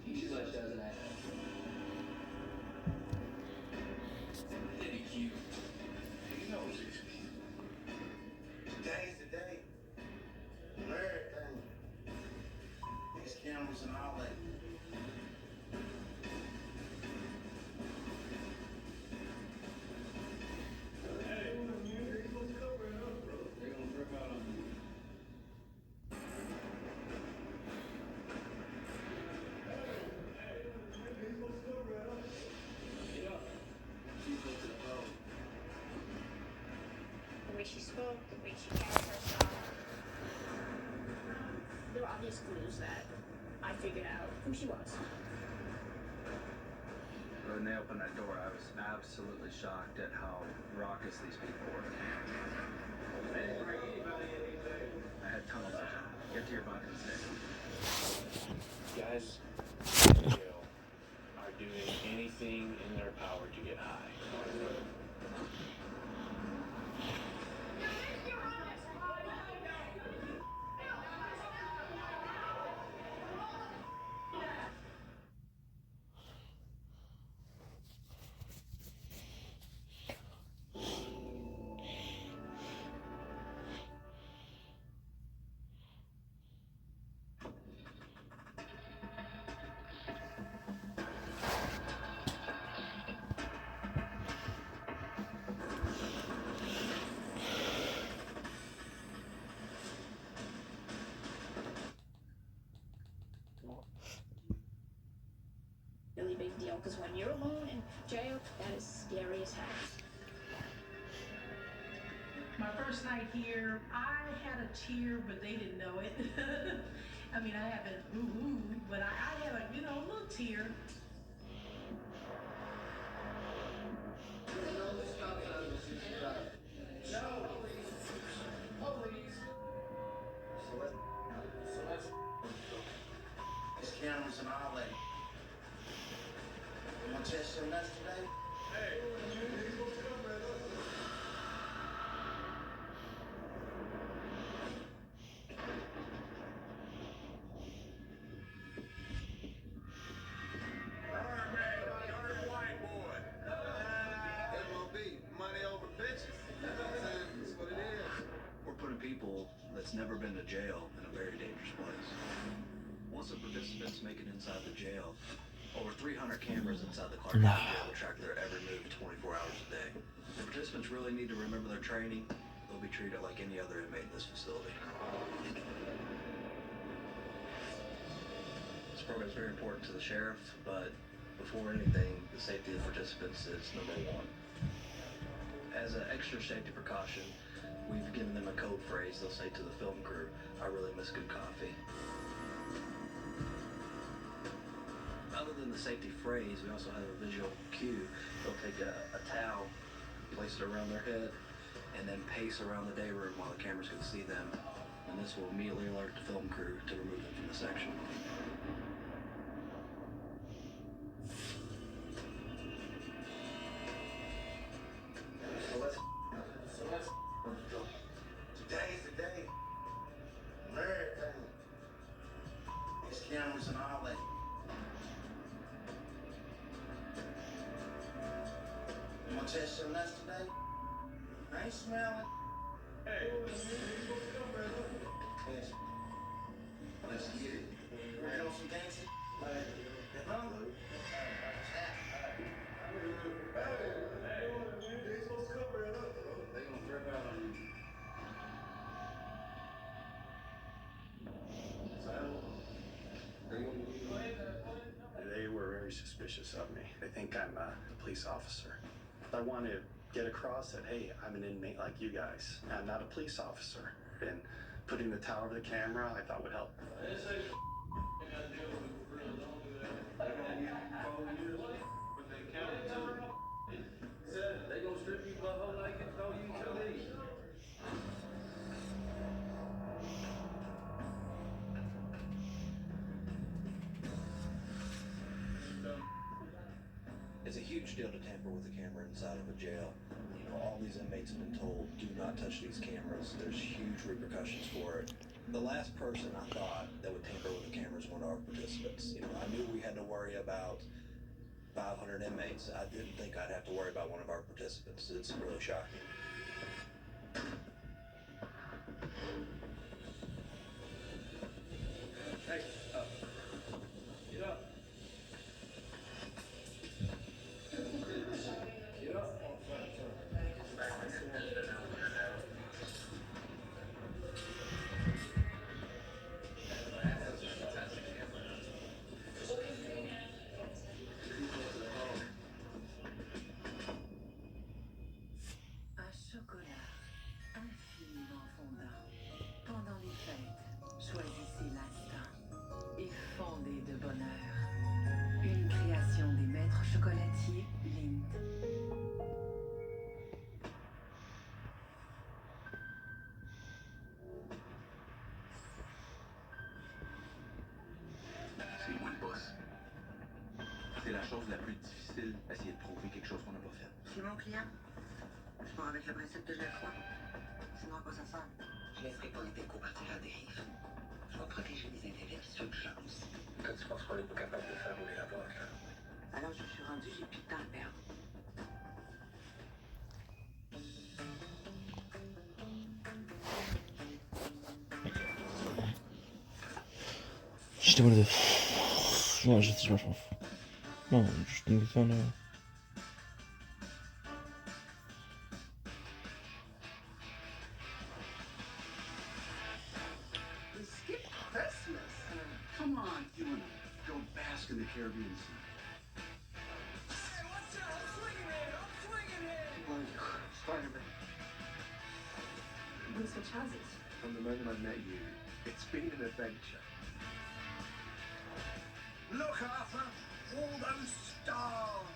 Too much, doesn't it? It'd be cute. You know it's easy. Today's the day. Everything. These cameras and all that. The way she spoke, the way she carried herself. There were obvious clues that I figured out who she was. When they opened that door, I was absolutely shocked at how raucous these people were. I had tunnel vision. Get to your bunkers there. Guys in jail are doing anything in their power to get high. Really big deal because when you're alone in jail, that is scary as heck. My first night here, I had a tear, but they didn't know it. I mean, I haven't ooh, but I had a, a little tear. These cameras and all that. You want to test your nuts today? People that's never been to jail in a very dangerous place. Once the participants make it inside the jail, over 300 cameras inside the Clark County Jail will track their every move 24 hours a day. The participants really need to remember their training. They'll be treated like any other inmate in this facility. This program is very important to the sheriff, but before anything, the safety of the participants is number one. As an extra safety precaution, we've given them a code phrase they'll say to the film crew, "I really miss good coffee." Other than the safety phrase, we also have a visual cue. They'll take a towel, place it around their head, and then pace around the day room while the cameras can see them. And this will immediately alert the film crew to remove them from the section. Today's the day. Everything. These cameras and all that. You want to test your nuts today? I ain't smelling. Hey. Let's get it. You want some dancing? Hungry? They were very suspicious. suspicious of me. They think I'm a police officer. I want to get across that, hey, I'm an inmate like you guys. I'm not a police officer. And putting the tower to the camera, I thought would help. They gonna strip you butthole like you throw you to me. It's a huge deal to tamper with a camera inside of a jail. You know, all these inmates have been told, do not touch these cameras. There's huge repercussions for it. The last person I thought that would tamper with the cameras were our participants. You know, I knew we had to worry about 500 inmates. I didn't think I'd have to worry about one of our participants. It's really shocking. Hey, up. Get up. Get up. Un chocolat infiniment fondant. Pendant les fêtes, choisissez l'instant et fondez de bonheur. Une création des maîtres chocolatiers Lindt. C'est moi le boss. C'est la chose la plus difficile, essayer de trouver quelque chose qu'on n'a pas fait. C'est mon client. Je pars avec le principe que je le crois. Sinon, à quoi ça sert? Je laisserai pas les décos partir à dérive. Je vais protéger les intérêts qui sont de chance. Toi, tu penses qu'on est pas capable de faire rouler la boîte, là? Alors, je suis rendu, j'ai plus de temps à perdre. J'étais mal de... Non, je m'en fous. Non, je ne fais rien. We skipped Christmas. Come on, you wanna go bask in the Caribbean Sea. Hey, watch out! I'm swinging it! I'm swinging it! Well, Spider-Man. We switch houses. From the moment I met you, it's been an adventure. Look, Arthur! All those stars!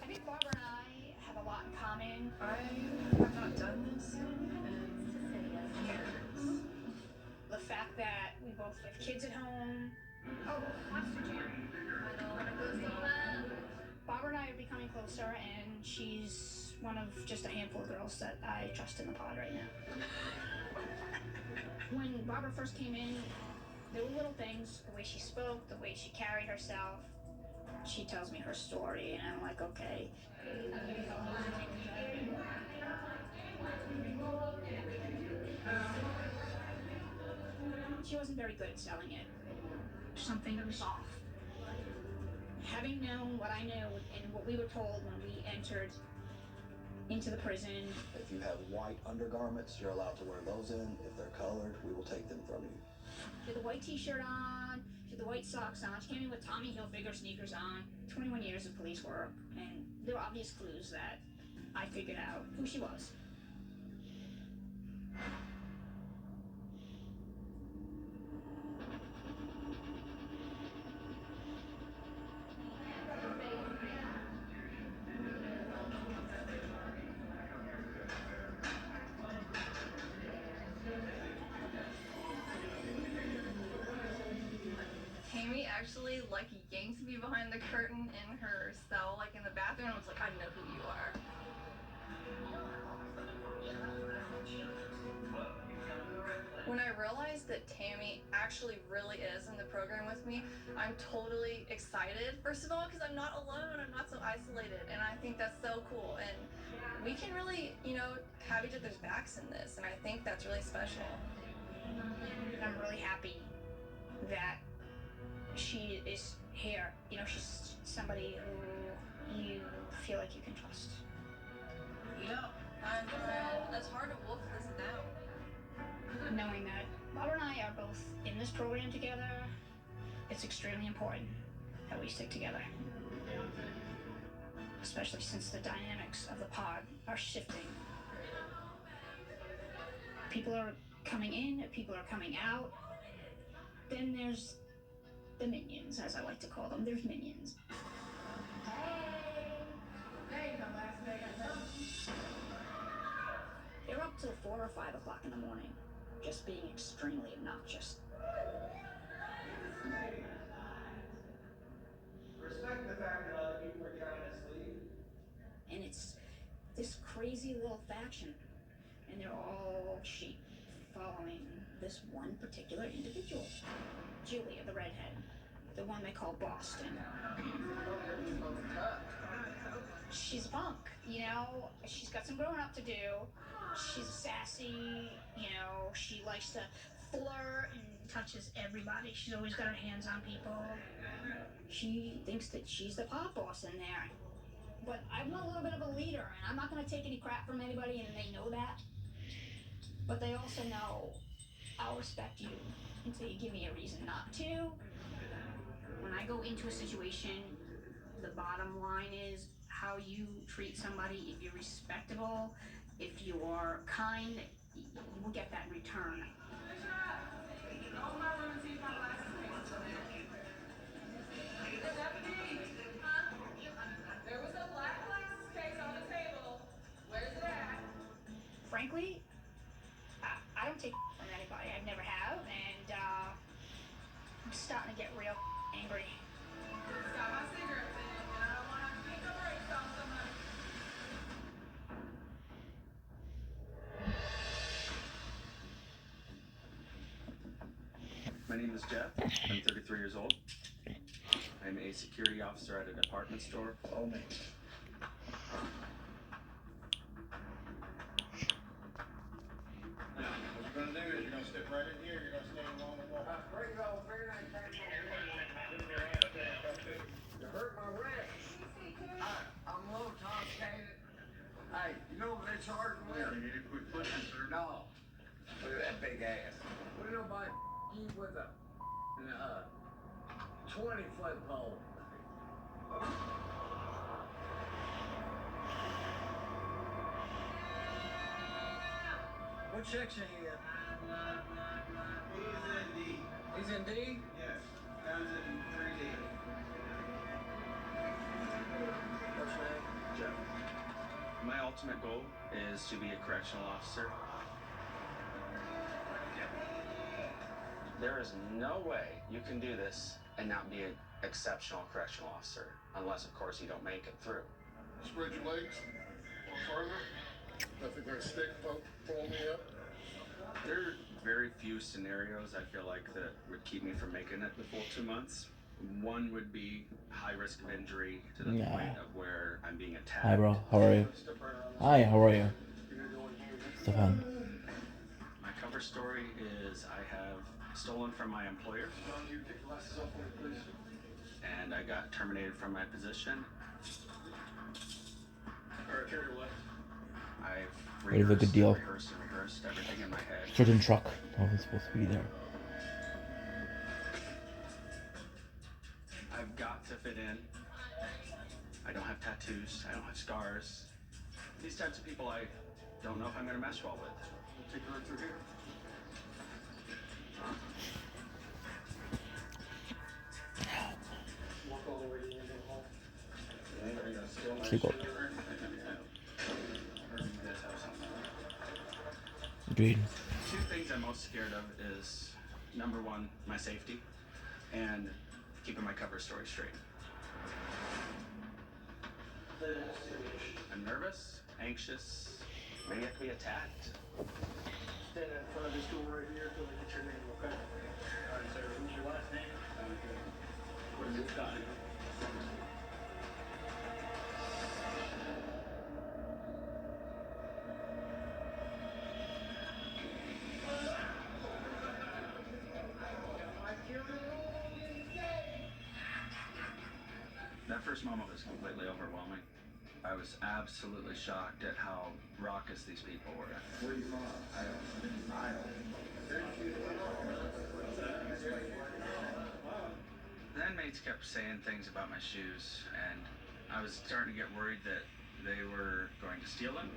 I think Barbara and I have a lot in common. I have not done this in years. The fact that we both have kids at home. Oh, Monster Jam. Barbara and I are becoming closer, and she's one of just a handful of girls that I trust in the pod right now. When Barbara first came in, there were little things, the way she spoke, the way she carried herself. She tells me her story, and I'm like, okay. She wasn't very good at selling it. Something was off. Having known what I knew and what we were told when we entered into the prison. If you have white undergarments, you're allowed to wear those in. If they're colored, we will take them from you. She had the white t-shirt on, she had the white socks on, she came in with Tommy Hilfiger sneakers on. 21 years of police work, and there were obvious clues that I figured out who she was. Tammy actually yanked me behind the curtain in her cell, in the bathroom, and was like, I know who you are. When I realized that Tammy actually really is in the program with me, I'm totally excited. First of all, because I'm not alone, I'm not so isolated, and I think that's so cool. And we can really, have each other's backs in this, and I think that's really special. I'm really happy that she is here. You know, she's somebody who you feel like you can trust. Yeah, it's hard to wolf this down. Knowing that Barbara and I are both in this program together, it's extremely important that we stick together. Especially since the dynamics of the pod are shifting. People are coming in, people are coming out. Then there's the minions, as I like to call them. There's minions. They're up till 4 or 5 o'clock in the morning, just being extremely obnoxious. Respect the fact that other people are trying to sleep. And it's this crazy little faction, and they're all sheep following this one particular individual. Julia, the redhead, the one they call Boston. She's a punk, you know, she's got some growing up to do. She's sassy, you know, she likes to flirt and touches everybody. She's always got her hands on people. She thinks that she's the pop boss in there. But I'm a little bit of a leader, and I'm not going to take any crap from anybody, and they know that. But they also know I'll respect you until you give me a reason not to. When I go into a situation, the bottom line is how you treat somebody. If you're respectable, if you are kind, you will get that in return. There was a black glasses case on the table. Where's it at? Frankly, I don't take from anybody. I never have, and I'm starting to get real angry. It's got my cigarettes in it, and I don't want to have to take the brakes on somebody. My name is Jeff. I'm 33 years old. I'm a security officer at a department store. Follow me. Now, what you're going to do is you're going to step right in here. You're going to stand along the wall. You hurt my wrist. I'm a little complicated. Hey, you know what they charge me with? You need to quit pushing, sir. No. Look at that big ass. What do nobody you with a 20-foot pole? What section are you in? He's in D. He's in D? Yes. Down's in 3D. What's your name? Jeff. My ultimate goal is to be a correctional officer. There is no way you can do this and not be an exceptional correctional officer, unless, of course, you don't make it through. Spread your legs. Or further. Nothing gonna stick, pull me up. There are very few scenarios I feel like that would keep me from making it the full 2 months. One would be high risk of injury to the point of where I'm being attacked. Hi, bro. How are you? Hi, how are you? Stefan. My cover story is I have stolen from my employer, and I got terminated from my position. Alright, turn your left. I've Bit of a good deal. rehearsed everything in my head. Certain truck. I wasn't supposed to be there. I've got to fit in. I don't have tattoos. I don't have scars. These types of people I don't know if I'm going to mesh well with. Take her through here. Walk all the way to the end of the hall. Sleep out. Agreed. Two things I'm most scared of is, number one, my safety, and keeping my cover story straight. I'm nervous, anxious, maybe I could be attacked. Stand in front of this door right here until they get your name, okay? Alright, sir, who's your last name? What is it, Scotty? first moment was completely overwhelming. I was absolutely shocked at how raucous these people were. Where are you from? The inmates kept saying things about my shoes, and I was starting to get worried that they were going to steal them.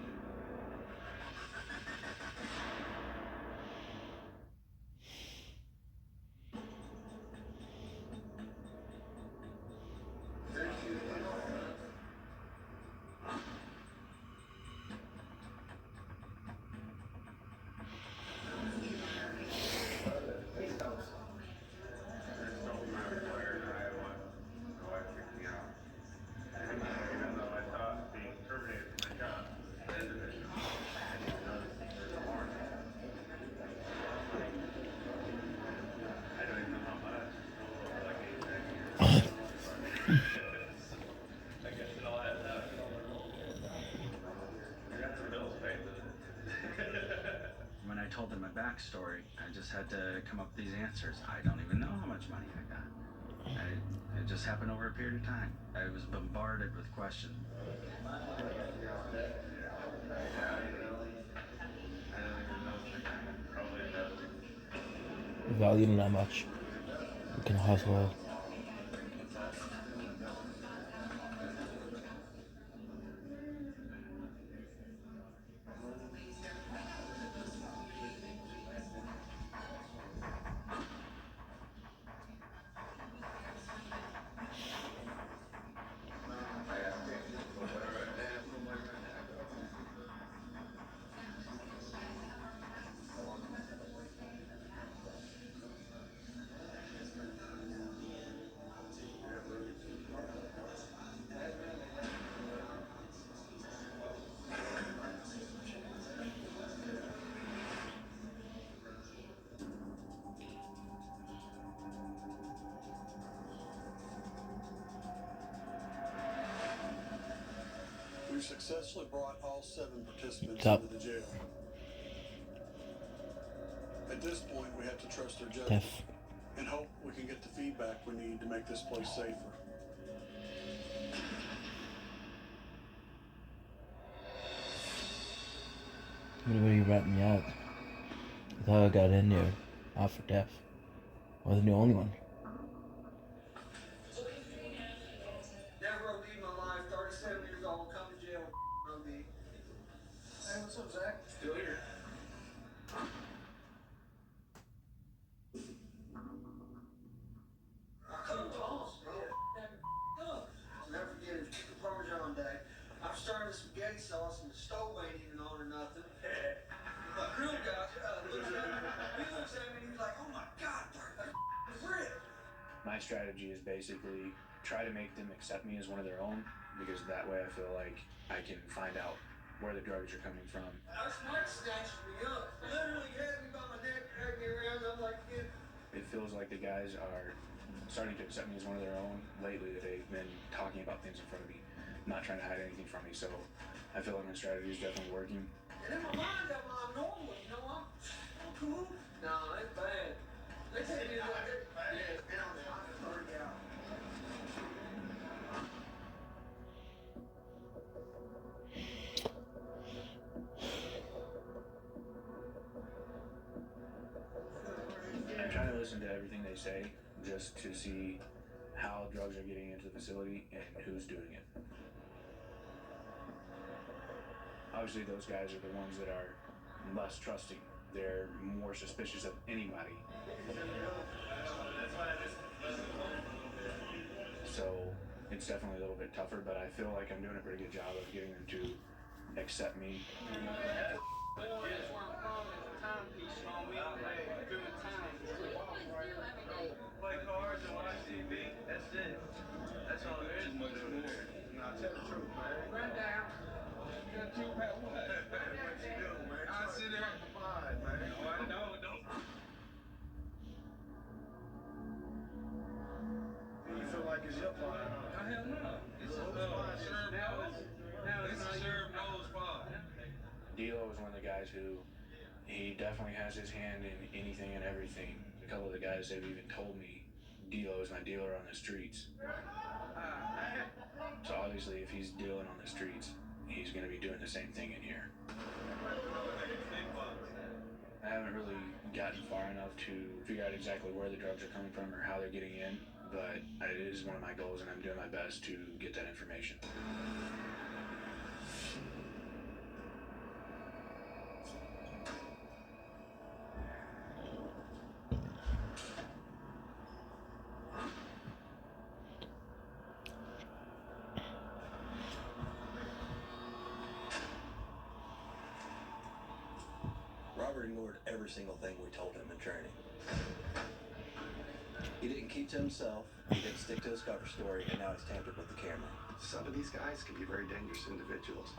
When I told them my backstory, I just had to come up with these answers. I don't even know how much money I got. It just happened over a period of time. I was bombarded with questions. Value not much. You can hustle. We've successfully brought all 7 participants Top. into the jail. At this point, we have to trust their judgment Def. and hope we can get the feedback we need to make this place safer. What are you ratting me out? I thought I got in there. Out for death. Wasn't the only one. Never leave my life, 37 years old, come to jail on me. Hey, what's up, Zach? Still here. Never forget it. Chicken Parmesan day. I'm starting the spaghetti sauce and the stove ain't even on or nothing. My grill guy looks at me. He looks at me and he's like, "Oh my God, the brick." My strategy is basically try to make them accept me as one of their own, because that way I feel like I can find out where the drugs are coming from. Our smart snatched me up. Literally had me by my neck, dragged me around. I'm like, "Kid." It feels like the guys are starting to accept me as one of their own lately, that they've been talking about things in front of me, not trying to hide anything from me. So I feel like my strategy is definitely working. And in my mind, I'm normal, you know, I'm cool. No, that's bad. They take me like that. Yeah, down there. I'm 30 out. I'm trying to listen to everything they say just to see how drugs are getting into the facility and who's doing it. Obviously, those guys are the ones that are less trusting. They're more suspicious of anybody. So it's definitely a little bit tougher, but I feel like I'm doing a pretty good job of getting them to accept me. Play cards and watch TV. That's it. That's all there is. Much more. Nah, tell the truth, man. Run down. What you do, man? I sit there and provide, man. No, I don't. You feel like it's your part, huh? Hell no. It's a serve nose. Now it's a serve nose part. D'Lo is one of the guys who, he definitely has his hand in anything and everything. A couple of the guys have even told me D'Lo is my dealer on the streets. So obviously, if he's dealing on the streets, he's going to be doing the same thing in here. I haven't really gotten far enough to figure out exactly where the drugs are coming from or how they're getting in, but it is one of my goals, and I'm doing my best to get that information. Robert ignored every single thing we told him in training. He didn't keep to himself, he didn't stick to his cover story, and now he's tampered with the camera. Some of these guys can be very dangerous individuals.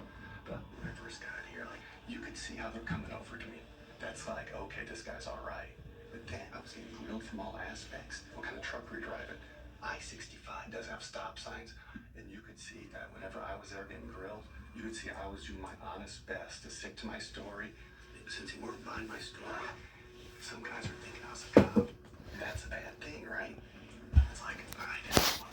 But when I first got here, like, you could see how they're coming over to me. That's like, okay, this guy's all right. But then I was getting grilled from all aspects. What kind of truck we're driving? I-65 does have stop signs, and you could see that whenever I was there getting grilled, you could see I was doing my honest best to stick to my story. Since he weren't buying my story, some guys are thinking I was a cop. That's a bad thing, right? It's like, I didn't want